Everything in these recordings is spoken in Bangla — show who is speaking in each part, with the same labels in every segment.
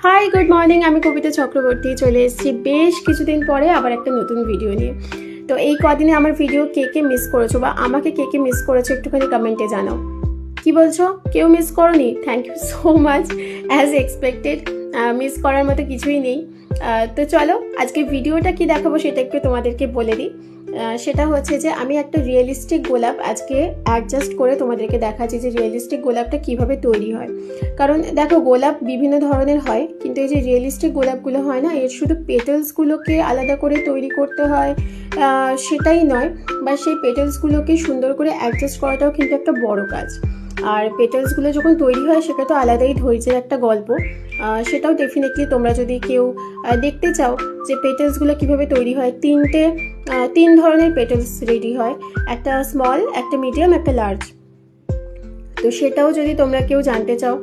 Speaker 1: হাই গুড মর্নিং, আমি কবিতা চক্রবর্তী চলে এসেছি বেশ কিছুদিন পরে আবার একটা নতুন ভিডিও নিয়ে। তো এই কদিনে আমার ভিডিও কে কে মিস করেছো বা আমাকে কে কে মিস করেছো একটুখানি কমেন্টে জানাও। কি বলছো? কেউ মিস করোনি? Thank you so much. As expected, miss করার মতো কিছুই নেই। তো চলো আজকে ভিডিওটা কি দেখাবো সেটা একটু তোমাদেরকে বলে দিই। সেটা হচ্ছে যে আমি একটা রিয়েলিস্টিক গোলাপ আজকে অ্যাডজাস্ট করে তোমাদেরকে দেখাচ্ছি যে রিয়েলিস্টিক গোলাপটা কিভাবে তৈরি হয়। কারণ দেখো, গোলাপ বিভিন্ন ধরনের হয়, কিন্তু এই যে রিয়েলিস্টিক গোলাপগুলো হয় না, এর শুধু পেটেলসগুলোকে আলাদা করে তৈরি করতে হয় সেটাই নয়, বা সেই পেটেলসগুলোকে সুন্দর করে অ্যাডজাস্ট করাটাও কিন্তু একটা বড় কাজ। আর পেটেলসগুলো যখন তৈরি হয় সেটা তো আলাদাই ধৈর্যের একটা গল্প। সেটাও ডেফিনেটলি তোমরা যদি কেউ দেখতে চাও যে পেটেলসগুলো কিভাবে তৈরি হয়, তিন ধরনের পেটেলস রেডি হয়, একটা স্মল, একটা মিডিয়াম, একটা লার্জ। তো সেটাও যদি তোমরা কেউ জানতে চাও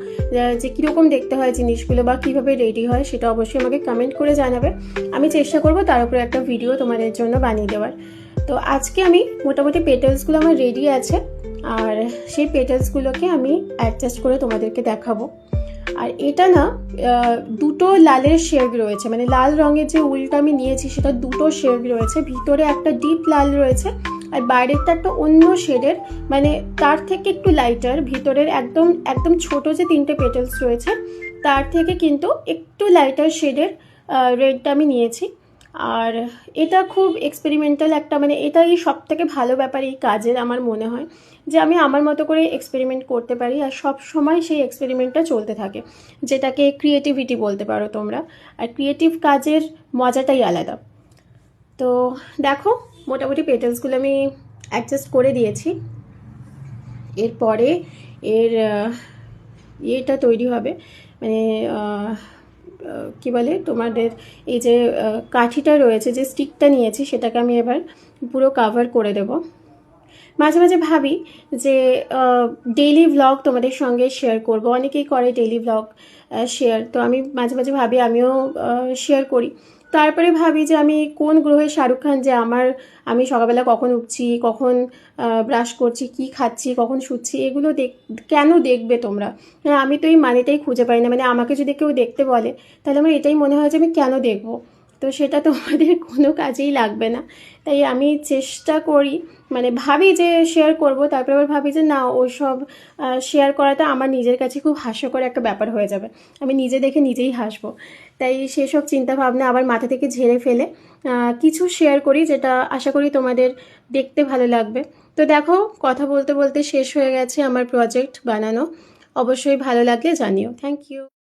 Speaker 1: যে কীরকম দেখতে হয় জিনিসগুলো বা কীভাবে রেডি হয়, সেটা অবশ্যই আমাকে কমেন্ট করে জানাবে। আমি চেষ্টা করব তার উপরে একটা ভিডিও তোমাদের জন্য বানিয়ে দেওয়ার। তো আজকে আমি মোটামুটি পেটেলসগুলো আমার রেডি আছে, আর সেই পেটেলসগুলোকে আমি অ্যাডজাস্ট করে তোমাদেরকে দেখাবো। আর এটা না দুটো লালের শেড রয়েছে, মানে লাল রঙের যে উলটা আমি নিয়েছি সেটা দুটো শেড রয়েছে, ভিতরে একটা ডিপ লাল রয়েছে আর বাইরেরটা একটা অন্য শেডের, মানে তার থেকে একটু লাইটার, ভিতরের একদম একদম ছোট যে তিনটে পেটেলস রয়েছে তার থেকে কিন্তু একটু লাইটার শেডের রেডটা আমি নিয়েছি। আর এটা খুব এক্সপেরিমেন্টাল একটা, মানে এটাই সব থেকে ভালো ব্যাপার এই কাজের আমার মনে হয়, যে আমি আমার মতো করে এক্সপেরিমেন্ট করতে পারি আর সব সময় সেই এক্সপেরিমেন্টটা চলতে থাকে, যেটাকে ক্রিয়েটিভিটি বলতে পারো তোমরা। আর ক্রিয়েটিভ কাজের মজাটাই আলাদা। তো দেখো, মোটামুটি পেটেলসগুলো আমি অ্যাডজাস্ট করে দিয়েছি। এরপরে এর ইয়েটা তৈরি হবে, মানে কি বলে তোমাদের, এই যে কাঠিটা রয়েছে, যে স্টিকটা নিয়েছি সেটাকে আমি এবার পুরো কাভার করে দেব। মাঝে মাঝে ভাবি যে ডেইলি ভ্লগ তোমাদের সঙ্গে শেয়ার করব, অনেকেই করে ডেইলি ভ্লগ শেয়ার, তো আমি মাঝে মাঝে ভাবি আমিও শেয়ার করি। তারপরে ভাবি যে আমি কোন গ্রহে শাহরুখ খান, যে আমি সকালবেলা কখন উঠছি, কখন ব্রাশ করছি, কি খাচ্ছি, কখন শুচ্ছি, এগুলো কেন দেখবে তোমরা? আমি তো এই মানেটাই খুঁজে পাই না, মানে আমাকে যদি কেউ দেখতে বলে তাহলে আমার এটাই মনে হয় যে আমি কেন দেখবো, তো সেটা তোমাদের কোনো কাজেই লাগবে না। তাই আমি চেষ্টা করি, মানে ভাবি যে শেয়ার করব, তারপরে আবার ভাবি যে না, ওইসব শেয়ার করাটা আমার নিজের কাছে খুব হাস্যকর একটা ব্যাপার হয়ে যাবে, আমি নিজে দেখে নিজেই হাসবো। তাই সেসব চিন্তা ভাবনা আবার মাথা থেকে ঝেড়ে ফেলে কিছু শেয়ার করি, যেটা আশা করি তোমাদের দেখতে ভালো লাগবে। তো দেখো, কথা বলতে বলতে শেষ হয়ে গেছে আমার প্রজেক্ট বানানো। অবশ্যই ভালো লাগলে জানিও। Thank you.